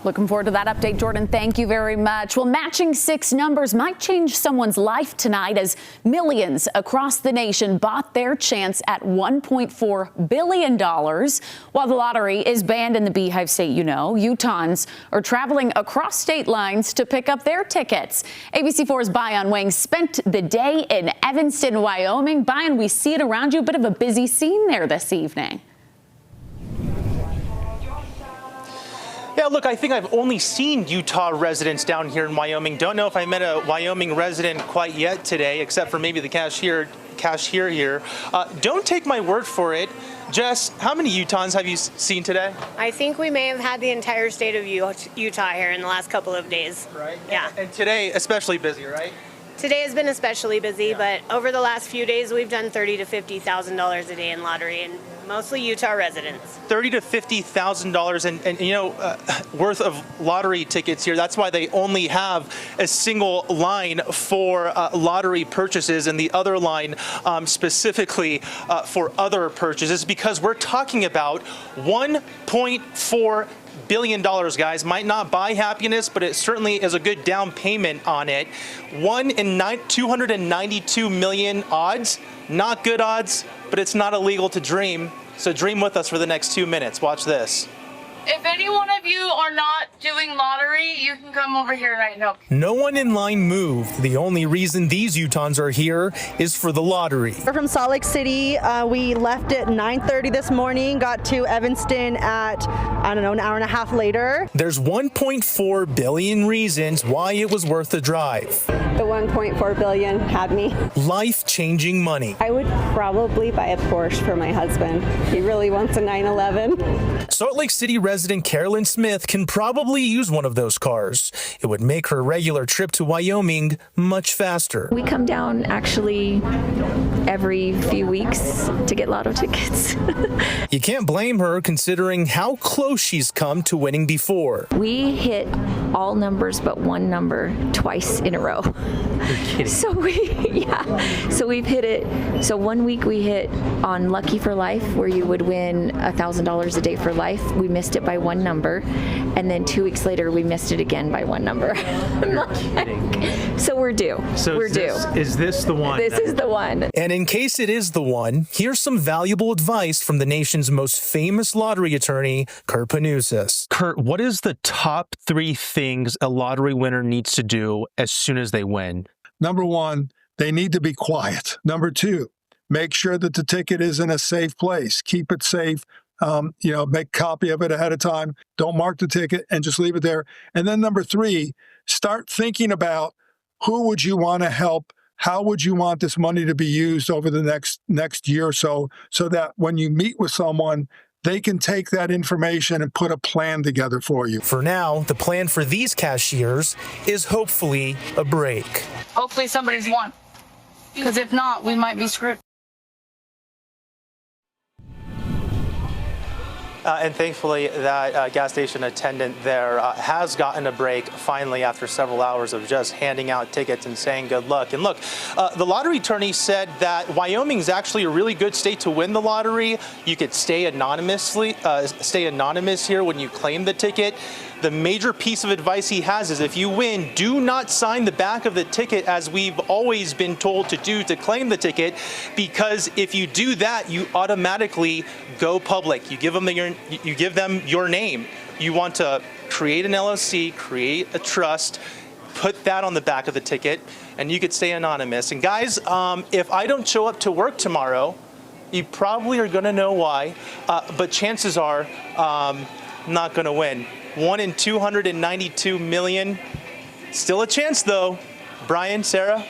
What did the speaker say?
Looking forward to that update, Jordan. Thank you very much. Well, matching six numbers might change someone's life tonight as millions across the nation bought their chance at $1.4 billion. While the lottery is banned in the Beehive State, Utahns are traveling across state lines to pick up their tickets. ABC4's Bayan Wang spent the day in Evanston, Wyoming. Bayan, we see it around you. A bit of a busy scene there this evening. Yeah, look, I think I've only seen Utah residents down here in Wyoming. Don't know if I met a Wyoming resident quite yet today, except for maybe the cashier here. Don't take my word for it. Jess, how many Utahns have you seen today? I think we may have had the entire state of Utah here in the last couple of days. Right. Yeah. And today, especially busy, right? Today has been especially busy, but over the last few days, we've done $30,000 to $50,000 a day in lottery, and mostly Utah residents. $30,000 to $50,000 worth of lottery tickets here. That's why they only have a single line for lottery purchases and the other line specifically for other purchases, because we're talking about $1.4 billion, guys. Might not buy happiness, but it certainly is a good down payment on it. 1 in 292 million odds. Not good odds, but it's not illegal to dream. So dream with us for the next 2 minutes. Watch this. If any one of you are not doing lottery, you can come over here right now. No one in line moved. The only reason these Utahns are here is for the lottery. We're from Salt Lake City. We left at 9:30 this morning, got to Evanston at, an hour and a half later. There's 1.4 billion reasons why it was worth the drive. The 1.4 billion had me. Life-changing money. I would probably buy a Porsche for my husband. He really wants a 911. Salt Lake City resident Carolyn Smith can probably use one of those cars. It would make her regular trip to Wyoming much faster. We come down actually every few weeks to get lotto tickets. You can't blame her considering how close she's come to winning before. We hit all numbers but one number twice in a row. You're kidding. So we've hit it. So 1 week we hit on Lucky for Life, where you would win $1,000 a day for life. We missed it by one number, and then 2 weeks later we missed it again by one number. You're kidding. So we're due. So we're due. Is this the one? This is the one. And in case it is the one, here's some valuable advice from the nation's most famous lottery attorney, Kurt Panousis. Kurt, what is the top 3 things a lottery winner needs to do as soon as they win? Number 1, they need to be quiet. Number 2, make sure that the ticket is in a safe place. Keep it safe. Make a copy of it ahead of time. Don't mark the ticket and just leave it there. And then number 3, start thinking about who would you want to help? How would you want this money to be used over the next year or so that when you meet with someone, they can take that information and put a plan together for you. For now, the plan for these cashiers is hopefully a break. Hopefully somebody's won, because if not, we might be screwed. And thankfully, that gas station attendant there has gotten a break finally after several hours of just handing out tickets and saying good luck. And look, the lottery attorney said that Wyoming is actually a really good state to win the lottery. You could stay anonymous here when you claim the ticket. The major piece of advice he has is if you win, do not sign the back of the ticket as we've always been told to do to claim the ticket, because if you do that, you automatically go public. You give them your name. You want to create an LLC, create a trust, put that on the back of the ticket, and you could stay anonymous. And guys, if I don't show up to work tomorrow, you probably are going to know why, but chances are not going to win. 1 in 292 million. Still a chance, though. Brian, Sarah?